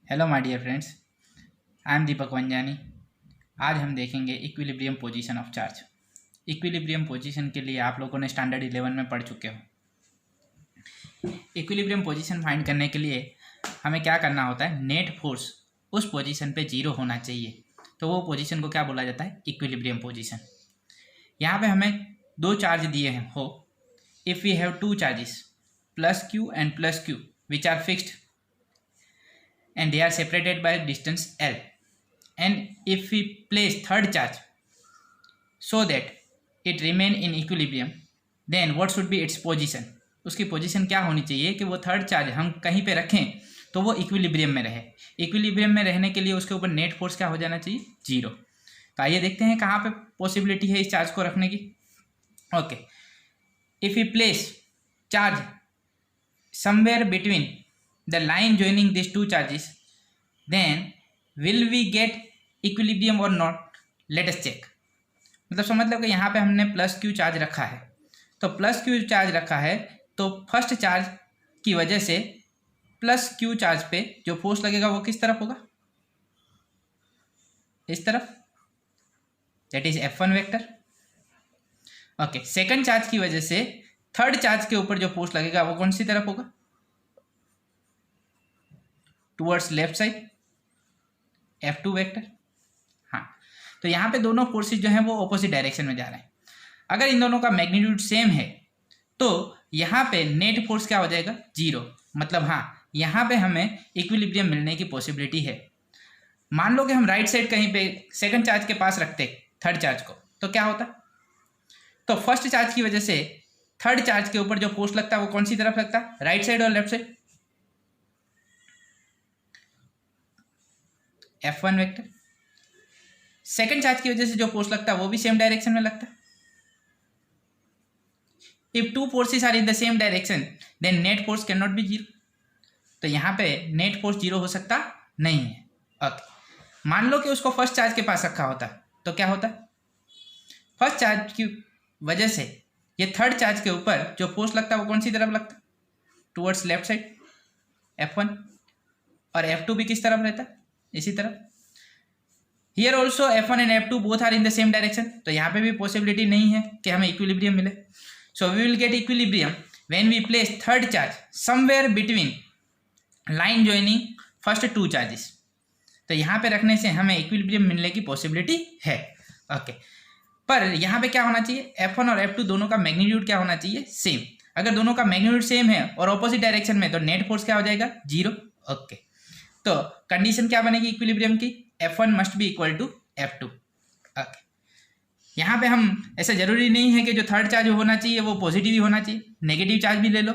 Hello my dear friends, I am Deepak Vanjani. आज हम देखेंगे equilibrium position of charge. Equilibrium position के लिए आप लोगों ने स्टैंडर्ड 11 में पढ़ चुके हो। इक्विलिब्रियम पोजीशन फाइंड करने के लिए हमें क्या करना होता है, नेट फोर्स उस पोजीशन पे जीरो होना चाहिए, तो वो पोजीशन को क्या बोला जाता है, इक्विलिब्रियम पोजीशन। यहाँ पे हमें दो चार्ज दिए हैं हो, if we have two charges plus Q and plus Q which are fixed and they are separated by distance L, and if we place third charge so that it remain in equilibrium, then what should be its position? उसकी position क्या होनी चाहिए कि वो third charge हम कहीं पे रखें तो वो इक्विलिब्रियम में रहे। इक्विलिब्रियम में रहने के लिए उसके ऊपर नेट फोर्स क्या हो जाना चाहिए, जीरो। तो आइए देखते हैं कहाँ पे पॉसिबिलिटी है इस चार्ज को रखने की। Okay, if you place charge somewhere between the line joining these two charges, then will we get equilibrium or not? Let us check। मतलब समझ लो कि यहाँ पे हमने प्लस क्यू चार्ज रखा है, तो प्लस क्यू चार्ज रखा है तो फर्स्ट चार्ज की वजह से प्लस क्यू चार्ज पे जो फोर्स लगेगा वो किस तरफ होगा, इस तरफ, that is F1 vector. Okay, second charge की वजह से थर्ड चार्ज के ऊपर जो फोर्स लगेगा वो कौन सी तरफ होगा, towards left side, F2 vector. हाँ, तो यहाँ पे दोनों फोर्सेस जो हैं वो ऑपोजिट डायरेक्शन में जा रहे हैं। अगर इन दोनों का मैग्नीट्यूड सेम है तो यहाँ पे नेट फोर्स क्या हो जाएगा, जीरो। मतलब हाँ, यहाँ पे हमें इक्विलिब्रियम मिलने की पॉसिबिलिटी है। मान लो कि हम राइट साइड कहीं पे सेकंड चार्ज के पास रखते थर्ड चार्ज को, तो क्या होता, तो फर्स्ट चार्ज की वजह से थर्ड चार्ज के ऊपर जो फोर्स लगता है वो कौन सी तरफ लगता है, राइट साइड और left side, F1 vector. Second charge की वजह से जो फोर्स लगता है वो भी सेम डायरेक्शन में लगता है। If two forces are in the same direction then net force can not be zero. तो यहाँ पे नेट फोर्स जीरो हो सकता नहीं है। ओके, मान लो कि उसको फर्स्ट चार्ज के पास रखा होता तो क्या होता, फर्स्ट चार्ज की वजह से ये थर्ड चार्ज के ऊपर जो फोर्स लगता वो कौन सी तरफ लगता, टूवर्ड्स लेफ्ट साइड F1, और F2 भी किस तरफ रहता, इसी तरफ। Here also F1 and F2 both are in the same direction, तो यहाँ पे भी पॉसिबिलिटी नहीं है कि हमें इक्विलिब्रियम मिले। So we will get equilibrium when we place third charge somewhere between line joining first two charges. तो यहाँ पे रखने से हमें इक्विलिब्रियम मिलने की पॉसिबिलिटी है। ओके, पर यहाँ पे क्या होना चाहिए, F1 और F2 दोनों का मैग्नीट्यूड क्या होना चाहिए, सेम। अगर दोनों का मैग्नीट्यूड सेम है और ऑपोजिट डायरेक्शन में, तो नेट फोर्स क्या हो जाएगा, जीरो। ओके, तो कंडीशन क्या बनेगी इक्विलिब्रियम की, F1 must be equal to F2। Okay, यहाँ पे हम ऐसा जरूरी नहीं है कि जो थर्ड चार्ज होना चाहिए वो पॉजिटिव ही होना चाहिए, नेगेटिव चार्ज भी ले लो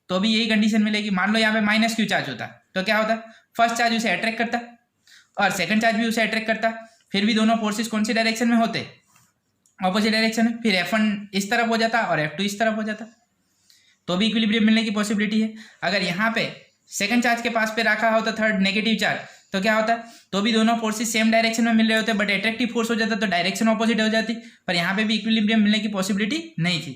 तो भी यही कंडीशन मिलेगी। मान लो यहाँ पे माइनस क्यू चार्ज होता तो क्या होता, फर्स्ट चार्ज उसे अट्रैक्ट करता और सेकंड चार्ज भी उसे अट्रैक्ट करता, फिर भी दोनों फोर्सेस कौन सी डायरेक्शन में होते, ऑपोजिट डायरेक्शन में। फिर F1 इस तरफ हो जाता और F2 इस तरफ हो जाता, तो भी इक्विलिब्रियम मिलने की पॉसिबिलिटी है। अगर यहाँ पे सेकंड चार्ज के पास पे रखा होता थर्ड नेगेटिव चार्ज, तो क्या होता, तो भी दोनों फोर्सेस सेम डायरेक्शन में मिल रहे होते, बट अट्रैक्टिव फोर्स हो जाता तो डायरेक्शन ऑपोजिट हो जाती, पर यहाँ पे भी इक्विलिब्रियम मिलने की पॉसिबिलिटी नहीं थी।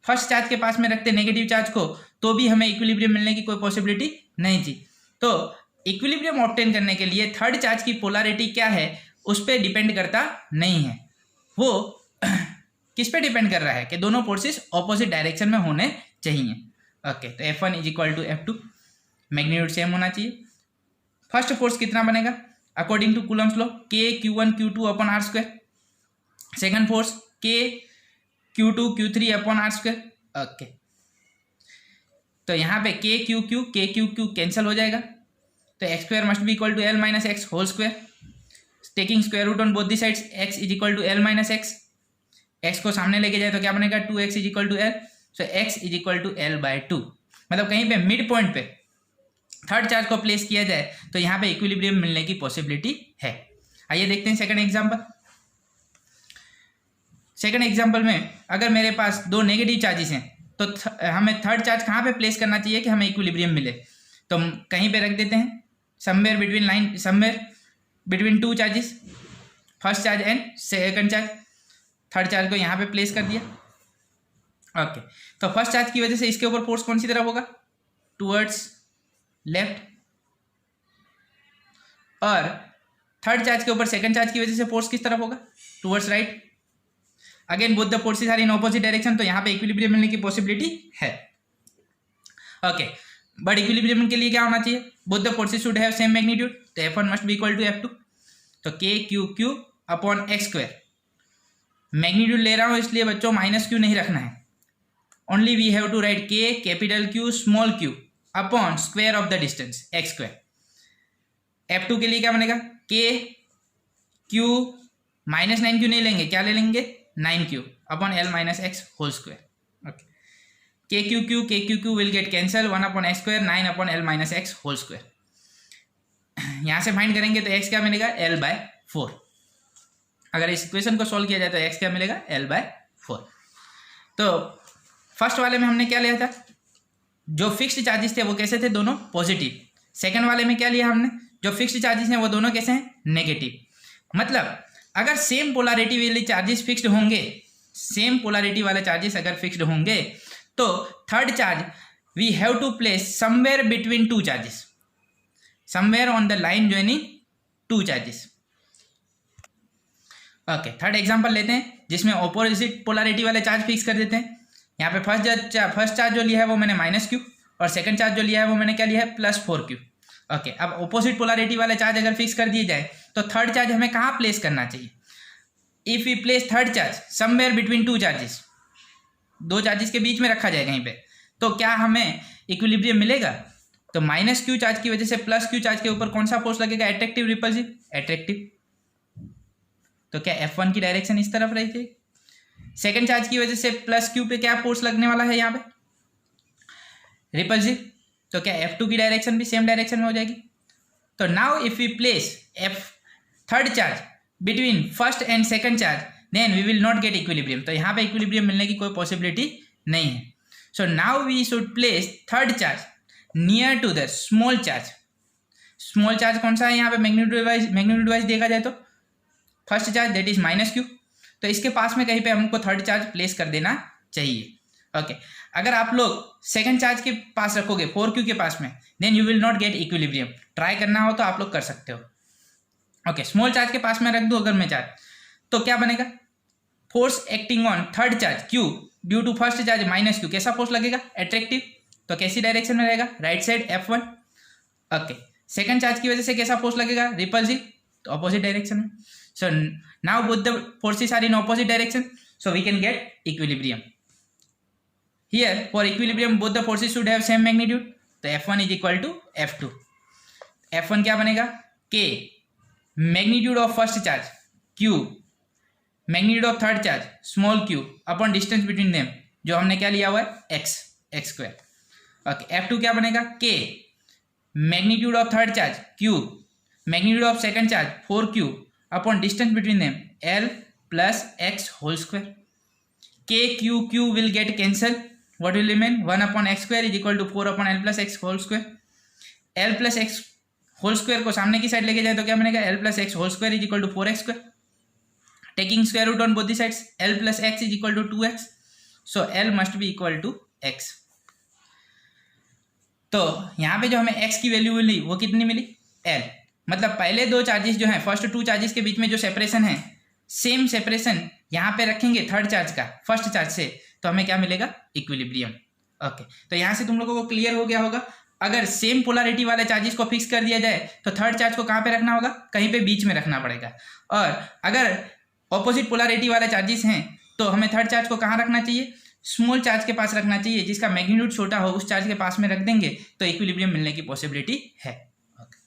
फर्स्ट चार्ज के पास में रखते नेगेटिव चार्ज को तो भी हमें इक्विलिब्रियम मिलने की कोई पॉसिबिलिटी नहीं थी। तो इक्विलिब्रियम ऑब्टेन करने के लिए थर्ड चार्ज की पोलैरिटी क्या है उस पर डिपेंड करता नहीं है, वो किस पे डिपेंड कर रहा है कि दोनों फोर्सेस ऑपोजिट डायरेक्शन में होने चाहिए। ओके, तो F1 is equal to F2, magnitude same होना चाहिए। फर्स्ट फोर्स कितना बनेगा according to Coulomb's law, K Q1 Q2 upon R square. Second force K Q2 Q3 upon R square. Okay, तो यहाँ पे K Q Q कैंसिल हो जाएगा, तो x square must be equal to L minus x whole square. Taking square root on both the sides, x is equal to L minus x, x को सामने लेके जाए तो क्या बनेगा, 2x is equal to L, so x is equal to L/2। मतलब कहीं पे मिड पॉइंट पे थर्ड चार्ज को प्लेस किया जाए तो यहाँ पे इक्विलिब्रियम मिलने की पॉसिबिलिटी है। आइए देखते हैं सेकंड एग्जांपल। सेकंड एग्जांपल में अगर मेरे पास दो नेगेटिव चार्जेस हैं तो हमें थर्ड चार्ज कहाँ पे प्लेस करना चाहिए कि हमें इक्विलिब्रियम मिले, तो कहीं पे रख देते हैं, somewhere between two charges, first charge and second charge. Third charge को यहाँ पे प्लेस कर दिया। ओके, तो फर्स्ट चार्ज की वजह से इसके ऊपर फोर्स कौन सी तरफ होगा, टूवर्ड्स लेफ्ट, और थर्ड चार्ज के ऊपर सेकंड चार्ज की वजह से फोर्स किस तरफ होगा, towards right. Again both the forces are in opposite direction, तो यहाँ पे इक्विलिब्रियम मिलने की पॉसिबिलिटी है। ओके, बट इक्विलिब्रियम के लिए क्या होना चाहिए, both the forces should have same magnitude, तो F1 must be equal to F2, तो K Q Q upon x square. Magnitude ले रहा हूँ इसलिए बच्चों माइनस क्यू नहीं रखना है, only we have to write K capital Q small q upon square of the distance x square. F2 के लिए क्या बनेगा, K Q माइनस 9Q नहीं लेंगे, क्या ले लेंगे 9Q upon L minus x whole square. Okay, K Q Q will get cancel, 1 upon x square 9 upon L minus x whole square. यहाँ से फाइंड करेंगे तो x क्या मिलेगा L/4। अगर इस इक्वेशन को सॉल्व किया जाए तो x क्या मिलेगा L/4। तो फर्स्ट वाले में हमने क्या लिया था, जो फिक्स्ड चार्जेस थे वो कैसे थे, दोनों पॉजिटिव। सेकंड वाले में क्या लिया हमने, जो फिक्स्ड चार्जेस हैं वो दोनों कैसे हैं, नेगेटिव। मतलब अगर सेम पोलैरिटी वाले चार्जेस फिक्स्ड होंगे, सेम पोलैरिटी वाले चार्जेस अगर फिक्स्ड होंगे तो third charge we have to place somewhere between two charges, somewhere on the line joining two charges. Okay, third example लेते हैं जिसमें ऑपोजिट पोलैरिटी वाले चार्ज फिक्स कर देते हैं। यहाँ पे फर्स्ट चार्ज जो लिया है वो मैंने -q और सेकंड चार्ज जो लिया है वो मैंने क्या लिया है +4q। ओके, अब ऑपोजिट पोलैरिटी वाले चार्ज अगर फिक्स कर दिए जाए तो थर्ड चार्ज हमें कहाँ प्लेस करना चाहिए, if we place third charge somewhere between two charges, दो चार्जेस के बीच में रखा जाए कहीं पे, तो क्या हमें इक्विलिब्रियम मिलेगा। तो -q चार्ज की वजह से +q चार्ज के ऊपर कौन सा फोर्स लगेगा, एट्रैक्टिव रिपल्सिव, एट्रैक्टिव। तो क्या F1 की डायरेक्शन इस तरफ रही थी, सेकंड चार्ज की वजह से +q पे क्या फोर्स लगने वाला है यहाँ पे, रिपल्सिव। तो क्या F2 की डायरेक्शन भी सेम डायरेक्शन में हो जाएगी। तो now if we place third charge between first and second charge then we will not get equilibrium, तो यहाँ पे इक्विलिब्रियम मिलने की कोई पॉसिबिलिटी नहीं है। So now we should place third charge near to the small charge. Small charge कौन सा है यहाँ पे, मैग्नीट्यूड वाइज देखा जाए तो first charge that is -q, तो इसके पास में कहीं पे हमको थर्ड चार्ज प्लेस कर देना चाहिए। ओके, अगर आप लोग सेकंड चार्ज के पास रखोगे 4q के पास में, then you will not get equilibrium. Try करना हो तो आप लोग कर सकते हो। ओके, स्मॉल चार्ज के पास में रख दूं अगर मैं चार्ज, तो क्या बनेगा, force acting on third charge q due to first charge -q, कैसा फोर्स लगेगा, एट्रैक्टिव। तो कैसी डायरेक्शन में रहेगा, right side F1। Okay, second charge की वजह से कैसा फोर्स लगेगा, रिपल्सिव, तो ऑपोजिट डायरेक्शन में। So now both the forces are in opposite direction, so we can get equilibrium. Here for equilibrium both the forces should have same magnitude, तो F1 is equal to F2। F1 क्या बनेगा, K magnitude of first charge Q magnitude of third charge small q upon distance between them, जो हमने क्या लिया हुआ है x square. Okay, F2 क्या बनेगा, K magnitude of third charge Q magnitude of second charge 4q upon distance between them L plus x whole square. K Q will get cancel, what will remain, 1 upon x square is equal to 4 upon L plus x whole square। L plus x whole square को सामने की side लेके जाए तो क्या बनेगा, L plus x whole square is equal to 4x square। Taking square root on both the sides, L plus x is equal to 2x, so L must be equal to x। तो यहाँ पे जो हमें x की value मिली वो कितनी मिली, L। मतलब पहले दो चार्जेस जो हैं, फर्स्ट टू चार्जेस के बीच में जो सेपरेशन है, सेम सेपरेशन यहाँ पे रखेंगे थर्ड चार्ज का फर्स्ट चार्ज से, तो हमें क्या मिलेगा, इक्विलिब्रियम। ओके, तो यहाँ से तुम लोगों को क्लियर हो गया होगा, अगर सेम पोलैरिटी वाले चार्जेस को फिक्स कर दिया जाए तो थर्ड चार्ज को कहाँ पे रखना होगा, कहीं पे बीच में रखना पड़ेगा। और अगर ऑपोजिट पोलैरिटी वाले चार्जेस हैं तो हमें थर्ड चार्ज को कहाँ रखना चाहिए, स्मॉल चार्ज के पास रखना चाहिए, जिसका मैग्नीट्यूड छोटा हो उस चार्ज के पास में रख देंगे तो इक्विलिब्रियम मिलने की पॉसिबिलिटी है। ओके,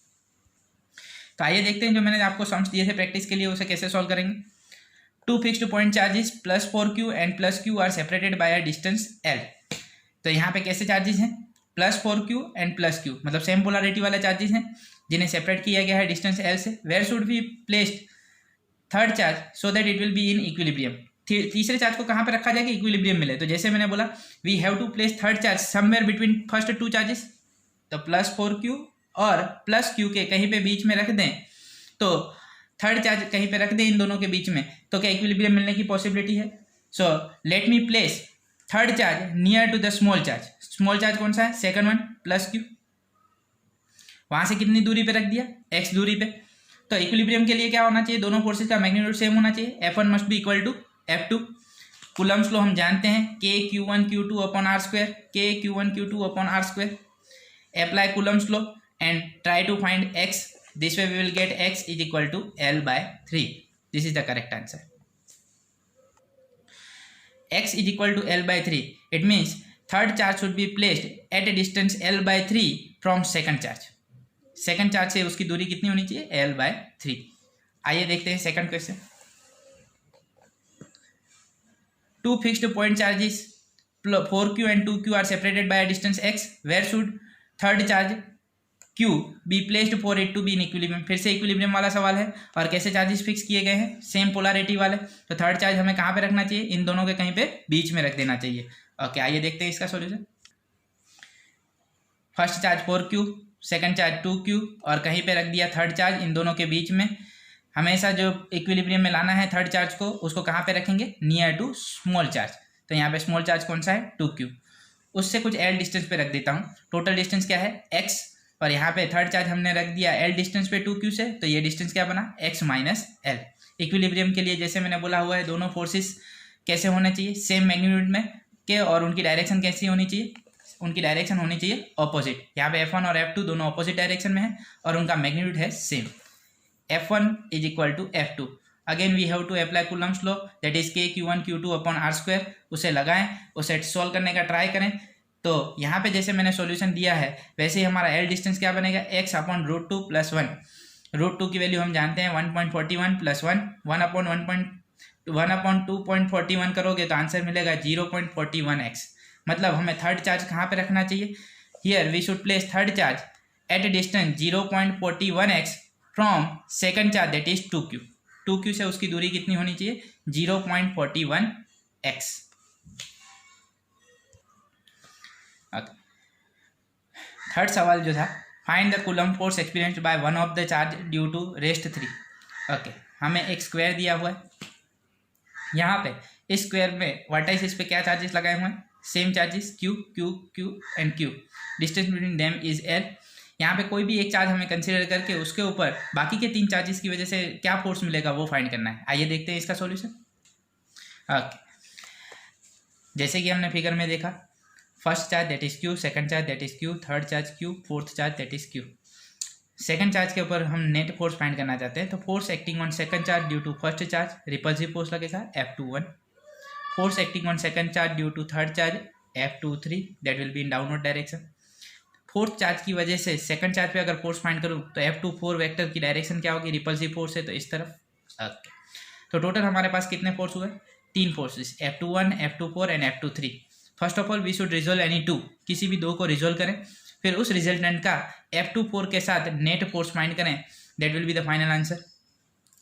तो आइए देखते हैं जो मैंने आपको सम्स दिए थे प्रैक्टिस के लिए उसे कैसे सॉल्व करेंगे। Two fixed point charges +4q and +q are separated by a distance L। तो यहाँ पे कैसे चार्जेस हैं, +4q and +q, मतलब सेम पोलैरिटी वाले चार्जेस हैं जिन्हें सेपरेट किया गया है डिस्टेंस L से। Where should be placed third charge so that it will be in equilibrium. तीसरे चार्ज को कहाँ पे रखा जाएगा, इक्विलिब्रियम मिले। तो जैसे मैंने बोला we have to place third charge somewhere between first two charges, तो +4q और +q के कहीं पे बीच में रख दें, तो थर्ड चार्ज कहीं पे रख दें इन दोनों के बीच में, तो क्या इक्विलिब्रियम मिलने की पॉसिबिलिटी है। So let me place third charge near to the small charge. Small charge कौन सा है, सेकंड वन +q। वहां से कितनी दूरी पे रख दिया, x दूरी पे, तो इक्विलिब्रियम के लिए क्या होना चाहिए, दोनों फोर्सेस का मैग्नीट्यूड सेम होना चाहिए, F1 must be equal to F2। Coulomb's law हम जानते हैं, K Q1 upon R square, K Q1 upon R square. Apply Coulomb's law and try to find x, this way we will get x is equal to L/3। This is the correct answer. x is equal to L/3, it means third charge should be placed at a distance L/3 from second charge। Second charge से उसकी दूरी कितनी होनी चाहिए, L/3। आइए देखते हैं second question. Two fixed point charges 4Q and 2Q are separated by a distance x, where should third charge Q be placed for it to be in equilibrium। फिर से इक्विलिब्रियम वाला सवाल है और कैसे चार्जेस फिक्स किए गए हैं, सेम पोलैरिटी वाले। तो थर्ड चार्ज हमें कहाँ पे रखना चाहिए, इन दोनों के कहीं पे बीच में रख देना चाहिए। ओके, आइए देखते हैं इसका solution. First charge 4Q, second charge 2Q और कहीं पे रख दिया थर्ड चार्ज इन दोनों के बीच में। हमेशा जो इक्विलिब्रियम में लाना है थर्ड चार्ज को, उसको कहाँ पे रखेंगे, नियर टू स्मॉल चार्ज। तो यहाँ पे स्मॉल चार्ज कौन सा है, 2Q। उससे कुछ L डिस्टेंस पे रख देता हूँ। टोटल डिस्टेंस क्या है, x, और यहाँ पे थर्ड चार्ज हमने रख दिया L डिस्टेंस पे 2Q से, तो ये डिस्टेंस क्या बना, x माइनस L। इक्विलिब्रियम के लिए जैसे मैंने बोला हुआ है, दोनों फोर्सेस कैसे होने चाहिए, सेम मैग्नीट्यूड में के, और उनकी डायरेक्शन कैसी होनी चाहिए, उनकी डायरेक्शन होनी चाहिए ऑपोजिट। यहाँ पे F1 और F2 दोनों ऑपोजिट डायरेक्शन में है और उनका मैग्नीट्यूड है same. F1 is equal to F2। Again we have to apply Coulomb's law, that is K Q1 upon R square. उसे लगाएं, उसे सॉल्व करने का ट्राई करें। तो यहाँ पे जैसे मैंने सॉल्यूशन दिया है वैसे ही हमारा L डिस्टेंस क्या बनेगा, x अपॉन √2 प्लस 1। √2 की वैल्यू हम जानते हैं 1.41 प्लस 1, 1 अपॉन 2.41 करोगे तो आंसर मिलेगा 0.41x। मतलब हमें थर्ड चार्ज कहाँ पे रखना चाहिए, here we should place third charge at a distance 0.41x from second charge that is 2Q। 2Q से उसकी दूरी कितनी होनी चाहिए, 0.41x। थर्ड सवाल जो था, find the Coulomb force experienced by one of the charge due to rest 3। Okay, हमें एक स्क्वायर दिया हुआ है। यहाँ पे इस स्क्वायर में वर्टाइसिस पे क्या चार्जेस लगाए हुए हैं, same charges Q Q Q and Q। Distance between them is L। यहाँ पे कोई भी एक चार्ज हमें कंसीडर करके उसके ऊपर बाकी के 3 चार्जेस की वजह से क्या फोर्स मिलेगा वो फाइंड करना है। आइए देखते हैं इसका सॉल्यूशन। ओके, जैसे कि हमने फिगर में देखा, first charge that is Q, second charge that is Q, third charge Q, fourth charge that is Q। Second charge के ऊपर हम नेट फोर्स फाइंड करना चाहते हैं। तो force acting on second charge due to first charge, repulsive force लगेगा F21। Force acting on second charge due to third charge F23, that will be in downward direction. Fourth charge की वजह से second charge पे अगर force find करूँ तो F24 vector की direction क्या होगी, रिपल्सिव फोर्स है तो इस तरफ। ओके, तो टोटल हमारे पास कितने फोर्स हुए, 3 forces, F21, F24 and F23। First of all we should resolve any 2, किसी भी 2 को रिजोल्व करें, फिर उस रिजल्टेंट का F24 के साथ नेट फोर्स फाइंड करें, that will be the final answer.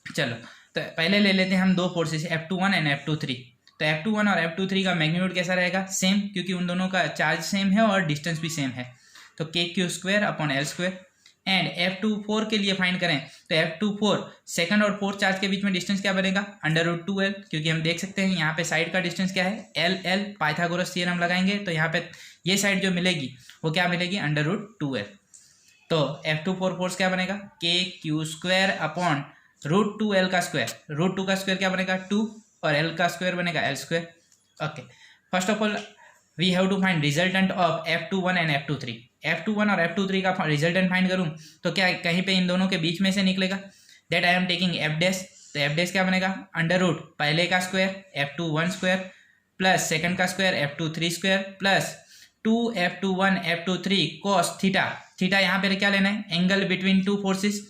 चलो, तो पहले ले लेते हैं हम 2 फोर्सेस F21 एंड F23। तो F21 और F23 का मैग्नीट्यूड कैसा रहेगा, सेम, क्योंकि उन दोनों का चार्ज सेम है और डिस्टेंस भी सेम है। तो KQ² upon L square. And F24 के लिए फाइंड करें तो F24 सेकंड और फोर्थ चार्ज के बीच में डिस्टेंस क्या बनेगा, √2L, क्योंकि हम देख सकते हैं यहाँ पे साइड का डिस्टेंस क्या है, L। पाइथागोरस थ्योरम लगाएंगे तो यहाँ पे ये साइड जो मिलेगी वो क्या मिलेगी, √2L। तो F24 फोर्स क्या बनेगा, KQ² अपॉन √2L का स्क्वायर। √2 का स्क्वायर क्या बनेगा, 2, और L का स्क्वायर बनेगा L square. Okay, first of all we have to find resultant of F21 and F23। F21 और F23 का रिजल्टेंट फाइंड करूं तो क्या कहीं पे इन दोनों के बीच में से निकलेगा, that I am taking F'। तो F' क्या बनेगा, √ पहले का square F21 square plus second का square F23 square plus 2F21 F23 cos theta. Theta यहाँ पे क्या लेना है, एंगल बिटवीन 2 फोर्सेस।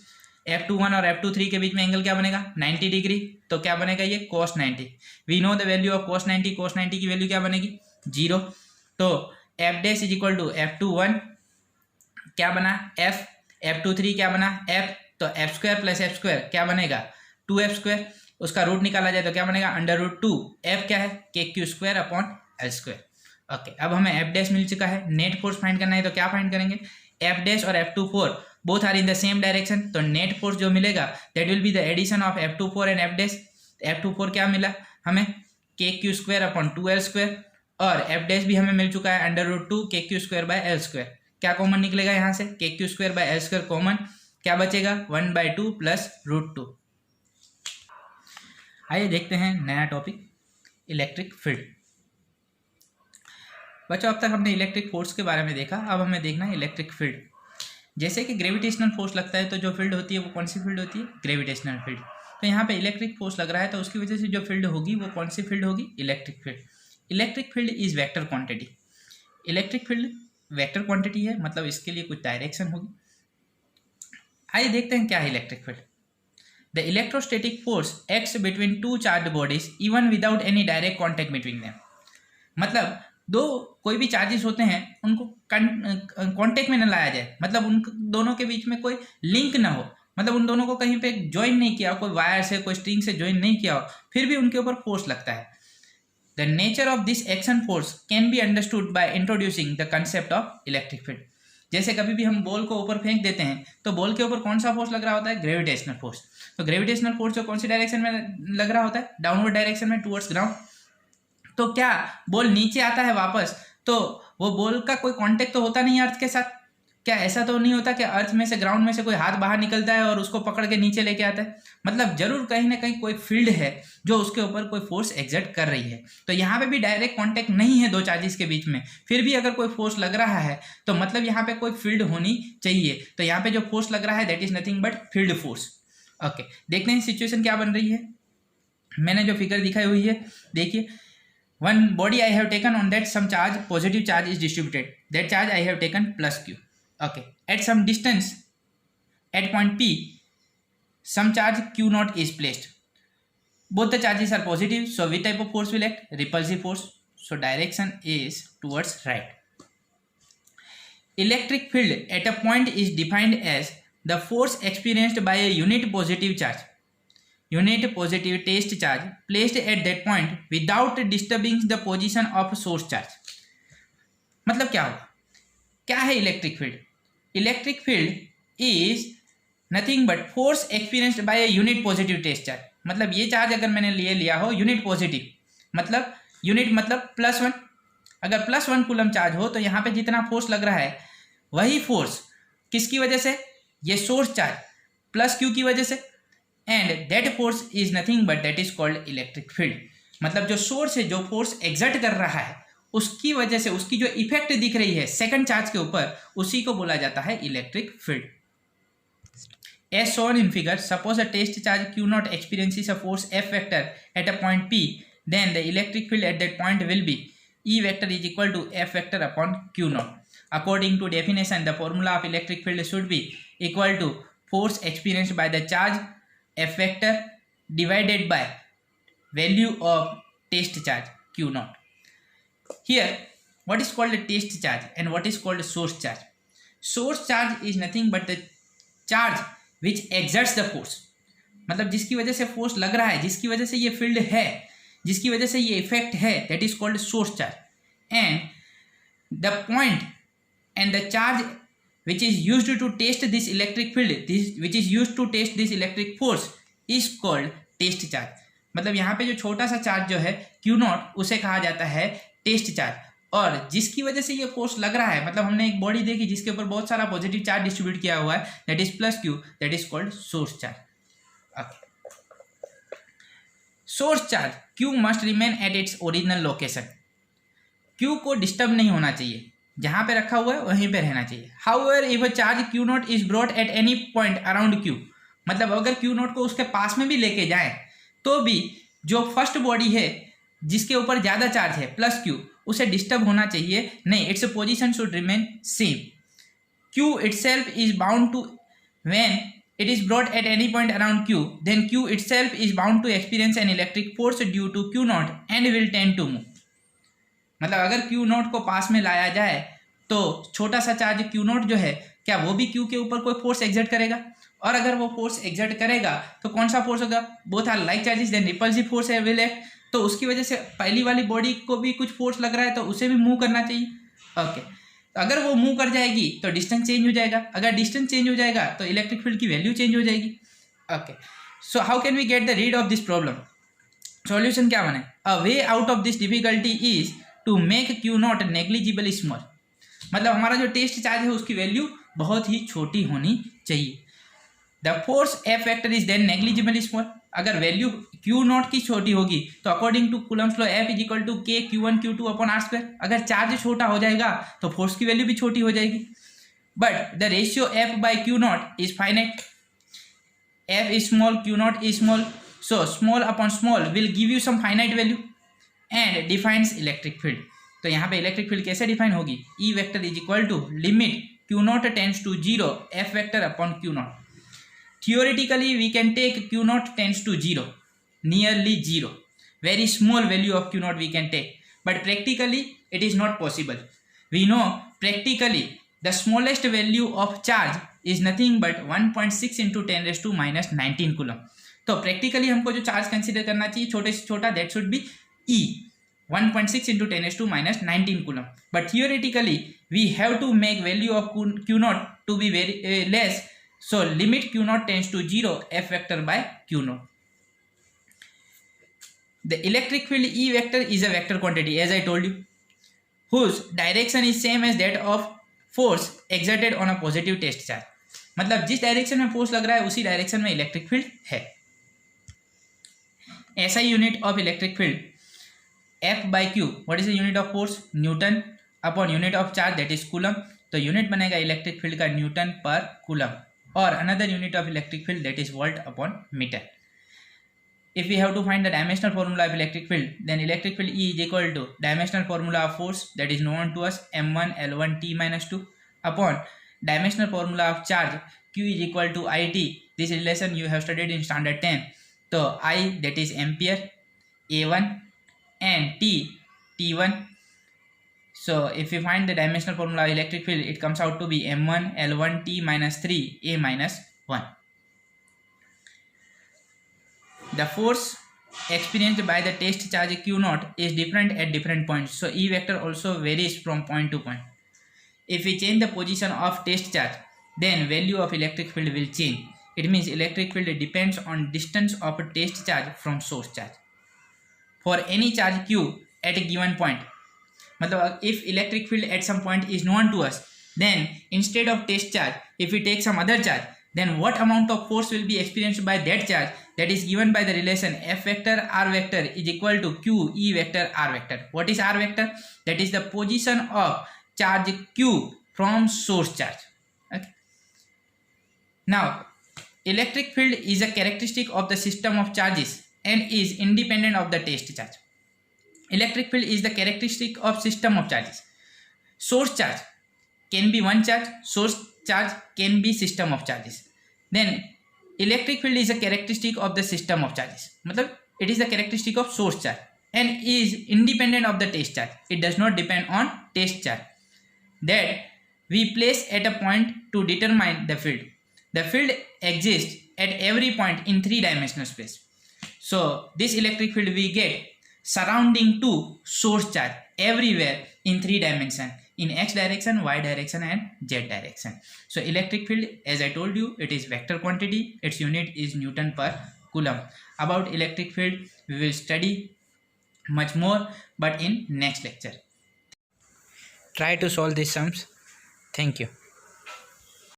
F21 और F23 के बीच में एंगल क्या बनेगा, 90 डिग्री। तो क्या बनेगा ये cos 90। We know the value of cos 90। cos 90 की वैल्यू क्या बनेगी, 0। तो F' is equal to F21 क्या बना F, F23 क्या बना F। तो F² प्लस F² क्या बनेगा, 2F²। उसका रूट निकाला जाए तो क्या बनेगा, √2। F क्या है, KQ² upon L square. Okay, अब हमें F' मिल चुका है, नेट फोर्स फाइंड करना है तो क्या फाइंड करेंगे, F' और F24 both are in the same direction. तो नेट फोर्स जो मिलेगा that will be the addition of F24 and F'। F24 क्या मिला हमें, KQ² अपॉन 2L स्क्वायर, और F' भी हमें मिल चुका है √2 KQ² बाय L स्क्वायर। क्या कॉमन निकलेगा यहाँ से, KQ² bye L square common, क्या बचेगा 1/2 प्लस √2। आइए देखते हैं नया टॉपिक इलेक्ट्रिक फील्ड। बच्चों अब तक हमने इलेक्ट्रिक फोर्स के बारे में देखा, अब हमें देखना है इलेक्ट्रिक फील्ड। जैसे कि ग्रेविटेशनल फोर्स लगता है तो जो फील्ड होती है वो कौन सी फील्ड होती है? Gravitational field. तो यहाँ पे इलेक्ट्रिक फोर्स लग रहा है तो उसकी वजह से जो फील्ड होगी वो कौन सी फील्ड होगी? Electric field. Electric field is vector quantity. Electric field vector quantity है, मतलब इसके लिए कुछ डायरेक्शन होगी। आइए देखते हैं क्या है electric field. The electrostatic force acts between two charged bodies even without any direct contact between them. मतलब दो कोई भी चार्जेस होते हैं उनको कांटेक्ट में न लाया जाए, मतलब उन दोनों के बीच में कोई लिंक ना हो, मतलब उन दोनों को कहीं पे ज्वाइन नहीं किया, कोई वायर से कोई स्ट्रिंग से ज्वाइन नहीं किया हो, फिर भी उनके ऊपर फोर्स लगता है। The nature of this action force can be understood by introducing the concept of electric field. जैसे कभी भी हम बॉल को ऊपर फेंक देते हैं तो बॉल के ऊपर कौन सा फोर्स लग रहा होता है? Gravitational force. तो ग्रेविटेशनल फोर्स जो कौन सी डायरेक्शन में लग रहा होता है? डाउनवर्ड डायरेक्शन में, टुवर्ड्स ग्राउंड। तो क्या बॉल नीचे आता है वापस तो वो बॉल का कोई कांटेक्ट तो होता नहीं है अर्थ के साथ? क्या ऐसा तो नहीं होता कि अर्थ में से, ग्राउंड में से कोई हाथ बाहर निकलता है और उसको पकड़ के नीचे लेके आता है? मतलब जरूर कहीं ना कहीं कोई फील्ड है जो उसके ऊपर कोई फोर्स एग्जर्ट कर रही है। तो यहाँ पे भी डायरेक्ट कांटेक्ट नहीं है दो चार्जेस के बीच में, फिर भी अगर कोई फोर्स लग रहा है तो मतलब यहाँ पे कोई फील्ड होनी चाहिए। तो यहाँ पे जो फोर्स लग रहा है that is nothing but field force. Okay, देखते हैं सिचुएशन क्या बन रही है। मैंने जो फिगर दिखाई हुई है देखिए, one body I have taken, on that some charge, positive charge is distributed. That charge I have taken plus q. Okay, at some distance, at point P, some charge q naught is placed. Both the charges are positive, so which type of force will act? Repulsive force. So direction is towards right. Electric field at a point is defined as the force experienced by a unit positive charge. Unit positive test charge placed at that point without disturbing the position of source charge. मतलब क्या होगा? क्या है electric field? Electric field is nothing but force experienced by a unit positive test charge. मतलब ये charge अगर मैंने लिया हो यूनिट पॉजिटिव, मतलब यूनिट मतलब +1, अगर +1 कूलम चार्ज हो तो यहाँ पे जितना फोर्स लग रहा है वही फोर्स किसकी वजह से? ये सोर्स चार्ज +q की वजह से। And that force is nothing but that is called electric field. मतलब जो सोर्स है, जो फोर्स एग्जर्ट कर रहा है, उसकी वजह से उसकी जो इफेक्ट दिख रही है सेकंड चार्ज के ऊपर, उसी को बोला जाता है electric field. As shown in figure, suppose a test charge q naught experiences a force F vector at a point P, then the electric field at that point will be E vector is equal to F vector upon q naught. According to definition, the formula of electric field should be equal to force experienced by the charge F vector divided by value of test charge q naught. Here what is called a test charge and what is called a source charge? Source charge is nothing but the charge which exerts the force, मतलब जिसकी वजह से force लग रहा है, जिसकी वजह से ये फील्ड है, जिसकी वजह से ये इफेक्ट है, that is called source charge. And the point and the charge which is used to test this electric field, which is used to test this electric force is called test charge. मतलब यहाँ पे जो छोटा सा charge जो है q naught, उसे कहा जाता है टेस्ट चार्ज। और जिसकी वजह से ये फोर्स लग रहा है, मतलब हमने एक बॉडी देखी जिसके ऊपर बहुत सारा पॉजिटिव चार्ज डिस्ट्रीब्यूट किया हुआ है, that is +q, that is called source charge. Source charge q must remain at its original location. q को डिस्टर्ब नहीं होना चाहिए, जहां पे रखा हुआ है वहीं पे रहना चाहिए। However if a charge q naught is brought at any point around q, मतलब अगर q naught को उसके पास में भी लेके जाएं तो भी जो फर्स्ट बॉडी है जिसके ऊपर ज्यादा चार्ज है +q, उसे डिस्टर्ब होना चाहिए नहीं, its position should remain same. q itself is bound to, when it is brought at any point around q, then q itself is bound to experience an electric force due to q naught and will tend to move। मतलब अगर q naught को पास में लाया जाए तो छोटा सा charge q naught जो है, क्या वो भी q के ऊपर कोई फोर्स एग्जर्ट करेगा? और अगर वो फोर्स एग्जर्ट करेगा तो कौन सा फोर्स होगा? Both are like charges, then repulsive force will act. तो उसकी वजह से पहली वाली बॉडी को भी कुछ फोर्स लग रहा है तो उसे भी मूव करना चाहिए। ओके, अगर वो मूव कर जाएगी तो डिस्टेंस चेंज हो जाएगा, अगर डिस्टेंस चेंज हो जाएगा तो इलेक्ट्रिक फील्ड की वैल्यू चेंज हो जाएगी। Okay, so how can we get the rid of this problem? Solution क्या बने? A way out of this difficulty is to make q naught negligible small. मतलब हमारा जो टेस्ट चार्ज है उसकी वैल्यू बहुत ही छोटी होनी चाहिए। The force F vector is then negligibly small. अगर वैल्यू क्यू नॉट की छोटी होगी तो according to Coulomb's law F is equal to K Q1 Q2 upon R square. अगर चार्ज छोटा हो जाएगा तो फोर्स की वैल्यू भी छोटी हो जाएगी। But the ratio F by Q naught is finite. F is small, Q naught is small, so small upon small will give you some finite value and defines electric field. तो यहाँ पे electric field कैसे define होगी? E vector is equal to limit Q naught tends to zero F vector upon Q naught. Theoretically, we can take Q naught tends to 0, nearly 0. Very small value of Q naught we can take. But practically, it is not possible. We know practically the smallest value of charge is nothing but 1.6 into 10 raised to minus 19 coulomb. तो practically हमको जो charge consider करना चाहिए छोटे से छोटा, that should be E, 1.6 into 10 raised to minus 19 coulomb. But theoretically, we have to make value of Q naught to be very less. So limit Q naught tends to 0 F vector by Q naught. The electric field E vector is a vector quantity as I told you, whose direction is same as that of force exerted on a positive test charge. मतलब जिस direction में force लग रहा है उसी direction में electric field है। SI unit of electric field F by Q. What is the unit of force? Newton upon unit of charge that is coulomb. तो यूनिट बनेगा इलेक्ट्रिक फील्ड का न्यूटन पर coulomb. Or another unit of electric field that is volt upon meter. If we have to find the dimensional formula of electric field, then electric field E is equal to dimensional formula of force that is known to us m1 L1 T minus 2 upon dimensional formula of charge Q is equal to IT. This relation you have studied in standard 10. So I, that is ampere, A1 and T, T1. So if we find the dimensional formula of electric field, it comes out to be m1 L1 T minus 3 A minus 1. The force experienced by the test charge Q naught is different at different points. So E vector also varies from point to point. If we change the position of test charge, then value of electric field will change. It means electric field depends on distance of a test charge from source charge. For any charge Q at a given point, मतलब if electric field at some point is known to us, then instead of test charge, if we take some other charge, then what amount of force will be experienced by that charge, that is given by the relation F vector R vector is equal to Q E vector R vector. What is R vector? That is the position of charge Q from source charge. Okay. Now, electric field is a characteristic of the system of charges and is independent of the test charge. Electric field is the characteristic of system of charges. Source charge can be one charge, source charge can be system of charges. Then electric field is a characteristic of the system of charges. मतलब it is the characteristic of source charge and is independent of the test charge. It does not depend on test charge that we place at a point to determine the field. The field exists at every point in three-dimensional space. So this electric field we get surrounding to source charge everywhere in three dimension, in x direction, y direction and z direction. So electric field, as I told you, it is vector quantity. Its unit is Newton per coulomb. About electric field we will study much more, but in next lecture. Try to solve these sums. Thank you.